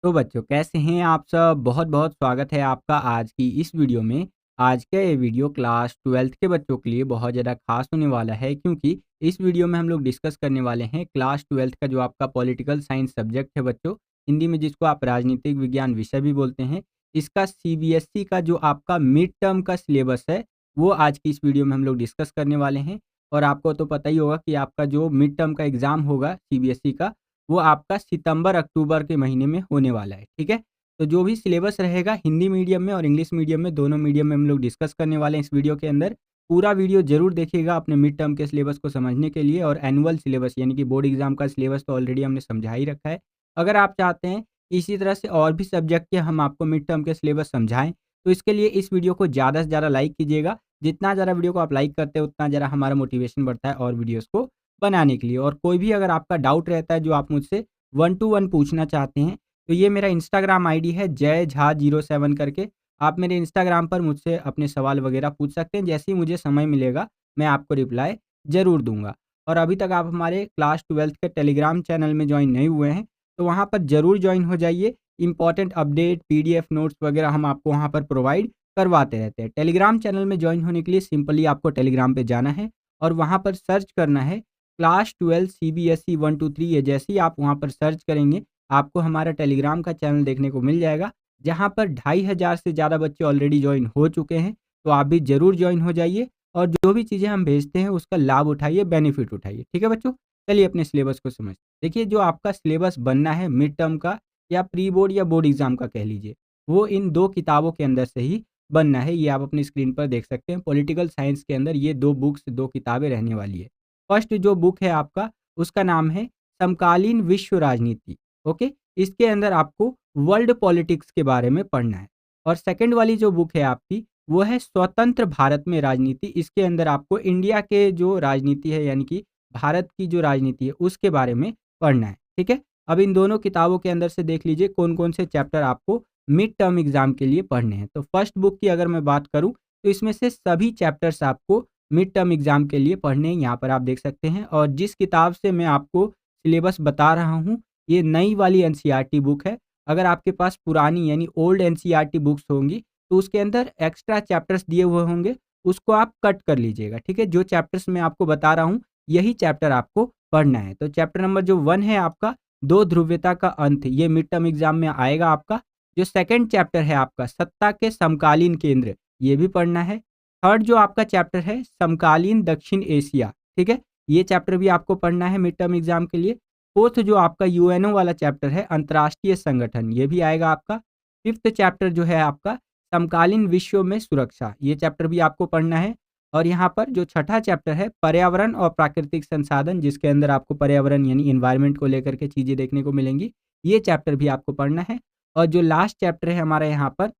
तो बच्चों कैसे हैं आप सब? बहुत-बहुत स्वागत है आपका आज की इस वीडियो में। आज का ये वीडियो क्लास 12th के बच्चों के लिए बहुत ज़्यादा ख़ास होने वाला है क्योंकि इस वीडियो में हम लोग डिस्कस करने वाले हैं क्लास 12th का जो आपका पॉलिटिकल साइंस सब्जेक्ट है बच्चों, हिंदी में जिसको आप राजनीतिक विज्ञान विषय भी बोलते हैं। इसका सीबीएसई का जो आपका मिड टर्म का सिलेबस है, वो आज की इस वीडियो में हम लोग डिस्कस करने वाले हैं। और आपको तो पता ही होगा कि आपका जो मिड टर्म का एग्ज़ाम होगा सीबीएसई का, वो आपका सितंबर-अक्टूबर के महीने में होने वाला है, ठीक है? तो जो भी सिलेबस रहेगा हिंदी मीडियम में और इंग्लिश मीडियम में, दोनों मीडियम में हम लोग डिस्कस करने वाले हैं इस वीडियो के अंदर। पूरा वीडियो ज़रूर देखिएगा अपने मिड टर्म के सिलेबस को समझने के लिए और एनुअल सिलेबस यानी कि बोर्ड एग्ज़ाम का सिलेबस तो ऑलरेडी हमने समझा ही रखा है। अगर आप चाहते हैं कि इसी तरह से और भी सब्जेक्ट के हम आपको मिड टर्म के सिलेबस समझाएँ, तो इसके लिए इस वीडियो को ज़्यादा से ज़्यादा लाइक कीजिएगा। जितना ज़्यादा वीडियो को आप लाइक करते हैं, उतना ज़्यादा हमारा मोटिवेशन बढ़ता है और वीडियोज़ को बनाने के लिए। और कोई भी अगर आपका डाउट रहता है जो आप मुझसे 1 टू 1 पूछना चाहते हैं, तो ये मेरा इंस्टाग्राम आईडी है जय झा 07 करके। आप मेरे इंस्टाग्राम पर मुझसे अपने सवाल वगैरह पूछ सकते हैं। जैसे ही मुझे समय मिलेगा, मैं आपको रिप्लाई ज़रूर दूँगा। और अभी तक आप हमारे क्लास 12th के टेलीग्राम चैनल में जॉइन नहीं हुए हैं, तो वहाँ पर ज़रूर जॉइन हो जाइए। इम्पोर्टेंट अपडेट, पीडीएफ नोट्स वगैरह हम आपको वहाँ पर प्रोवाइड करवाते रहते हैं। टेलीग्राम चैनल में जॉइन होने के लिए सिंपली आपको टेलीग्राम पे जाना है और वहाँ पर सर्च करना है क्लास 12 सीबीएसई 1 टू 3। ये जैसे ही आप वहाँ पर सर्च करेंगे, आपको हमारा टेलीग्राम का चैनल देखने को मिल जाएगा, जहाँ पर 2500 से ज़्यादा बच्चे ऑलरेडी जॉइन हो चुके हैं। तो आप भी ज़रूर जॉइन हो जाइए और जो भी चीज़ें हम भेजते हैं उसका लाभ उठाइए, बेनिफिट उठाइए। ठीक है बच्चों? चलिए अपने सिलेबस को समझते हैं। देखिए जो आपका सिलेबस बनना है मिड टर्म का या प्री बोर्ड या बोर्ड एग्ज़ाम का कह लीजिए, वो इन 2 किताबों के अंदर से ही बनना है। ये आप अपनी स्क्रीन पर देख सकते हैं। पॉलिटिकल साइंस के अंदर ये 2 बुक्स, 2 किताबें रहने वाली है। फर्स्ट जो बुक है आपका, उसका नाम है समकालीन विश्व राजनीति। ओके? इसके अंदर आपको वर्ल्ड पॉलिटिक्स के बारे में पढ़ना है। और सेकंड वाली जो बुक है आपकी, वो है स्वतंत्र भारत में राजनीति। इसके अंदर आपको इंडिया के जो राजनीति है यानी कि भारत की जो राजनीति है, उसके बारे में पढ़ना है। ठीक है? अब इन दोनों किताबों के अंदर से देख लीजिए कौन-कौन से चैप्टर आपको मिड टर्म एग्ज़ाम के लिए पढ़ने हैं। तो फर्स्ट बुक की अगर मैं बात करूँ, तो इसमें से सभी चैप्टर्स आपको मिड टर्म एग्ज़ाम के लिए पढ़ने हैं, यहाँ पर आप देख सकते हैं। और जिस किताब से मैं आपको सिलेबस बता रहा हूँ, ये नई वाली एनसीईआरटी बुक है। अगर आपके पास पुरानी यानी ओल्ड एनसीईआरटी बुक्स होंगी, तो उसके अंदर एक्स्ट्रा चैप्टर्स दिए हुए होंगे, उसको आप कट कर लीजिएगा, ठीक है? जो चैप्टर्स मैं आपको बता रहा हूँ, यही चैप्टर आपको पढ़ना है। तो चैप्टर नंबर जो 1 है आपका, 2 ध्रुवीयता का अंत, ये मिड टर्म एग्ज़ाम में आएगा आपका। जो सेकंड चैप्टर है आपका, सत्ता के समकालीन केंद्र, ये भी पढ़ना है। थर्ड जो आपका चैप्टर है, समकालीन दक्षिण एशिया, ठीक है? ये चैप्टर भी आपको पढ़ना है मिड टर्म एग्ज़ाम के लिए। फोर्थ जो आपका यूएनओ वाला चैप्टर है, अंतर्राष्ट्रीय संगठन, ये भी आएगा आपका। फिफ्थ चैप्टर जो है आपका, समकालीन विश्व में सुरक्षा, ये चैप्टर भी आपको पढ़ना है। और यहाँ पर जो छठा चैप्टर है, पर्यावरण और प्राकृतिक संसाधन, जिसके अंदर आपको पर्यावरण यानी एनवायरनमेंट को लेकर के चीज़ें देखने को मिलेंगी, ये चैप्टर भी आपको पढ़ना है। और जो लास्ट चैप्टर है हमारा यहाँ पर,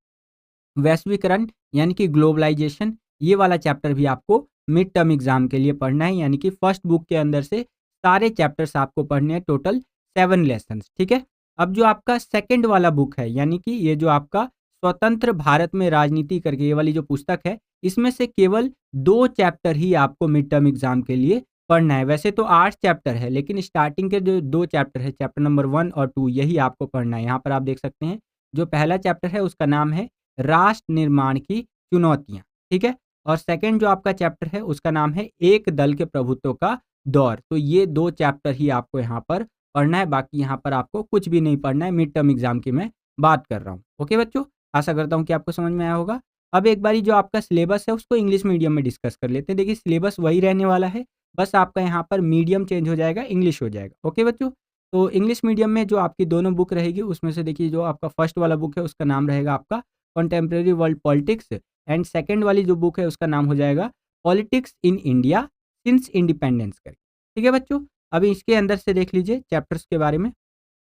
वैश्वीकरण यानी कि ग्लोबलाइजेशन, ये वाला चैप्टर भी आपको मिड टर्म एग्जाम के लिए पढ़ना है। यानी कि फर्स्ट बुक के अंदर से सारे चैप्टर्स आपको पढ़ने हैं, टोटल 7 लेसन्स, ठीक है? अब जो आपका सेकंड वाला बुक है यानी कि ये जो आपका स्वतंत्र भारत में राजनीति करके ये वाली जो पुस्तक है, इसमें से केवल 2 चैप्टर ही आपको मिड टर्म एग्जाम के लिए पढ़ना है। वैसे तो 8 चैप्टर है, लेकिन स्टार्टिंग के जो 2 चैप्टर है, चैप्टर नंबर 1 और 2, यही आपको पढ़ना है। यहाँ पर आप देख सकते हैं, जो पहला चैप्टर है उसका नाम है राष्ट्र निर्माण की चुनौतियाँ, ठीक है? और सेकंड जो आपका चैप्टर है उसका नाम है एक दल के प्रभुत्व का दौर। तो ये 2 चैप्टर ही आपको यहाँ पर पढ़ना है, बाकी यहाँ पर आपको कुछ भी नहीं पढ़ना है। मिड टर्म एग्जाम की मैं बात कर रहा हूँ। ओके बच्चों, आशा करता हूँ कि आपको समझ में आया होगा। अब एक बारी जो आपका सिलेबस है उसको इंग्लिश मीडियम में डिस्कस कर लेते हैं। देखिए सिलेबस वही रहने वाला है, बस आपका यहाँ पर मीडियम चेंज हो जाएगा, इंग्लिश हो जाएगा। ओके बच्चों, तो इंग्लिश मीडियम में जो आपकी दोनों बुक रहेगी उसमें से देखिए जो आपका फर्स्ट वाला बुक है उसका नाम रहेगा आपका contemporary world politics, and second वाली जो बुक है उसका नाम हो जाएगा politics in India since independence करके। ठीक है बच्चों, अभी इसके अंदर से देख लीजिए चैप्टर्स के बारे में।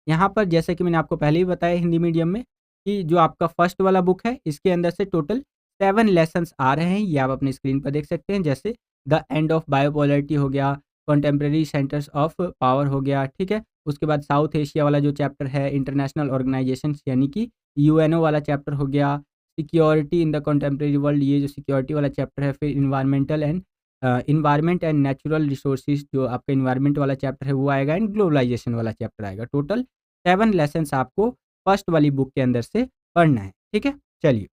यहाँ पर जैसे कि मैंने आपको पहले ही बताया हिंदी मीडियम में कि जो आपका फर्स्ट वाला बुक है इसके अंदर से टोटल 7 लेसन्स आ रहे हैं, ये आप अपनी स्क्रीन पर देख सकते हैं। जैसे द एंड ऑफ बायोपोलरिटी हो गया, कंटेम्प्रेरी सेंटर्स ऑफ पावर हो गया, ठीक है? उसके बाद साउथ एशिया वाला जो चैप्टर है, इंटरनेशनल ऑर्गेनाइजेशन यानी कि यूएनओ वाला चैप्टर हो गया, security in the contemporary world, ये जो सिक्योरिटी वाला चैप्टर है। फिर इन्वायरमेंट एंड नेचुरल रिसोर्सेज, जो आपका इन्वायरमेंट वाला चैप्टर है वो आएगा, एंड ग्लोबलाइजेशन वाला चैप्टर आएगा। टोटल 7 लेसन्स आपको फर्स्ट वाली बुक के अंदर से पढ़ना है, ठीक है। चलिए,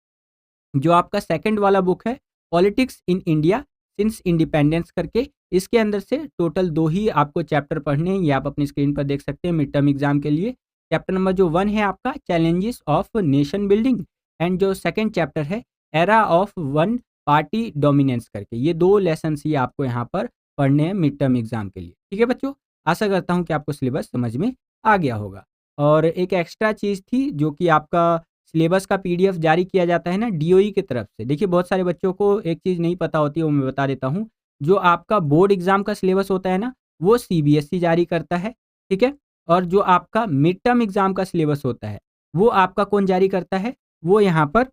जो आपका सेकंड वाला बुक है politics in India since independence करके, इसके अंदर से टोटल 2 ही आपको चैप्टर पढ़ने हैं। ये आप अपनी स्क्रीन पर देख सकते हैं मिड टर्म एग्जाम के लिए। चैप्टर नंबर जो 1 है आपका challenges of nation building, and जो सेकंड चैप्टर है era of one party dominance करके। ये 2 लेसन्स ही आपको यहाँ पर पढ़ने हैं मिड टर्म एग्जाम के लिए, ठीक है बच्चों। आशा करता हूँ कि आपको सिलेबस समझ में आ गया होगा। और एक एक्स्ट्रा चीज़ थी जो कि आपका सिलेबस का पीडीएफ जारी किया जाता है ना डीओई की तरफ से। देखिए बहुत सारे बच्चों को एक चीज़ नहीं पता होती है, वो मैं बता देता हूँ। जो आपका बोर्ड एग्जाम का सिलेबस होता है ना, वो सीबीएसई जारी करता है, ठीक है। और जो आपका मिड टर्म एग्जाम का सिलेबस होता है, वो आपका कौन जारी करता है, वो यहाँ पर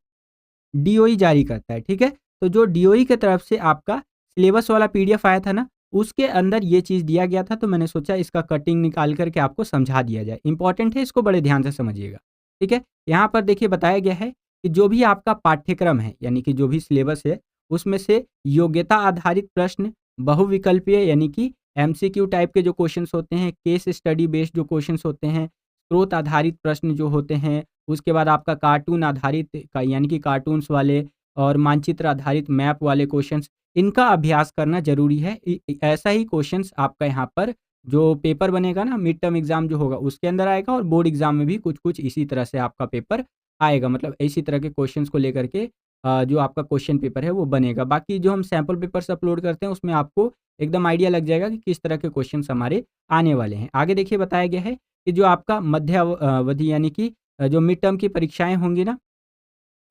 डीओई जारी करता है, ठीक है। तो जो डीओई की तरफ से आपका सिलेबस वाला पीडीएफ आया था ना, उसके अंदर ये चीज़ दिया गया था, तो मैंने सोचा इसका कटिंग निकाल करके आपको समझा दिया जाए। इंपॉर्टेंट है, इसको बड़े ध्यान से समझिएगा, ठीक है। यहाँ पर देखिए बताया गया है कि जो भी आपका पाठ्यक्रम है, यानी कि जो भी सिलेबस है, उसमें से योग्यता आधारित प्रश्न, बहुविकल्पीय यानी कि एमसीक्यू टाइप के जो क्वेश्चंस होते हैं, केस स्टडी बेस्ड जो क्वेश्चंस होते हैं, स्रोत आधारित प्रश्न जो होते हैं, उसके बाद आपका कार्टून आधारित का यानी कि कार्टून्स वाले और मानचित्र आधारित मैप वाले क्वेश्चंस, इनका अभ्यास करना ज़रूरी है। ऐसा ही क्वेश्चंस आपका यहाँ पर जो पेपर बनेगा ना मिड टर्म एग्ज़ाम जो होगा उसके अंदर आएगा, और बोर्ड एग्ज़ाम में भी कुछ-कुछ इसी तरह से आपका पेपर आएगा। मतलब इसी तरह के क्वेश्चंस को लेकर के जो आपका क्वेश्चन पेपर है वो बनेगा। बाकी जो हम सैंपल पेपर्स अपलोड करते हैं उसमें आपको एकदम आइडिया लग जाएगा कि किस तरह के क्वेश्चंस हमारे आने वाले हैं। आगे देखिए बताया गया है कि जो आपका मध्य अवधि यानी कि जो मिड टर्म की परीक्षाएँ होंगी ना,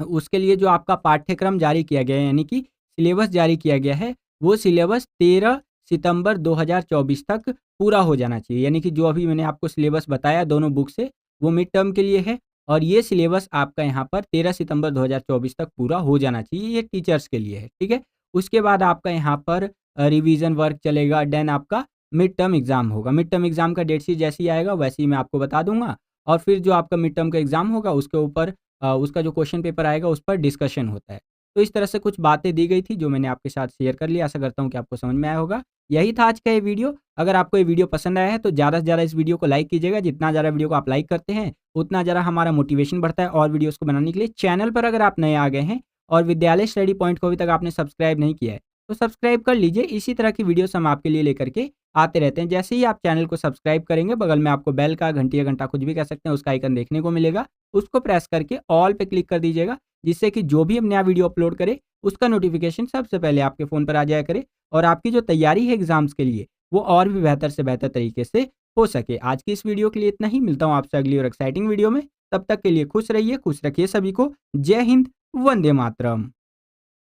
उसके लिए जो आपका पाठ्यक्रम जारी किया गया है यानी कि सिलेबस जारी किया गया है, वो सिलेबस 13 सितंबर 2024 तक पूरा हो जाना चाहिए। यानी कि जो अभी मैंने आपको सिलेबस बताया दोनों बुक से, वो मिड टर्म के लिए है, और ये सिलेबस आपका यहाँ पर 13 सितंबर 2024 तक पूरा हो जाना चाहिए। ये टीचर्स के लिए है, ठीक है। उसके बाद आपका यहाँ पर रिवीजन वर्क चलेगा, देन आपका मिड टर्म एग्ज़ाम होगा। मिड टर्म एग्ज़ाम का डेट शीट जैसे ही आएगा वैसे ही मैं आपको बता दूँगा, और फिर जो आपका मिड टर्म का एग्ज़ाम होगा उसके ऊपर उसका जो क्वेश्चन पेपर आएगा उस पर डिस्कशन होता है। तो इस तरह से कुछ बातें दी गई थी जो मैंने आपके साथ शेयर कर ली। आशा करता हूँ कि आपको समझ में आया होगा। यही था आज का ये वीडियो। अगर आपको ये वीडियो पसंद आया है तो ज़्यादा से ज़्यादा इस वीडियो को लाइक कीजिएगा। जितना ज़्यादा वीडियो को आप लाइक करते हैं, उतना ज़्यादा हमारा मोटिवेशन बढ़ता है और वीडियोज़ को बनाने के लिए। चैनल पर अगर आप नए आ गए हैं और विद्यालय स्टडी पॉइंट को अभी तक आपने सब्सक्राइब नहीं किया है, तो सब्सक्राइब कर लीजिए। इसी तरह की वीडियोज़ हम आपके लिए लेकर के आते रहते हैं। जैसे ही आप चैनल को सब्सक्राइब करेंगे, बगल में आपको बेल का, घंटी या घंटा कुछ भी कह सकते हैं, उसका आइकन देखने को मिलेगा। उसको प्रेस करके ऑल पे क्लिक कर दीजिएगा, जिससे कि जो भी हम नया वीडियो अपलोड करें, उसका नोटिफिकेशन सबसे पहले आपके फ़ोन पर आ जाया करे, और आपकी जो तैयारी है एग्ज़ाम्स के लिए, वो और भी बेहतर से बेहतर तरीके से हो सके। आज की इस वीडियो के लिए इतना ही। मिलता हूँ आपसे अगली और एक्साइटिंग वीडियो में। तब तक के लिए खुश रहिए, खुश रखिए सभी को। जय हिंद, वंदे मातरम।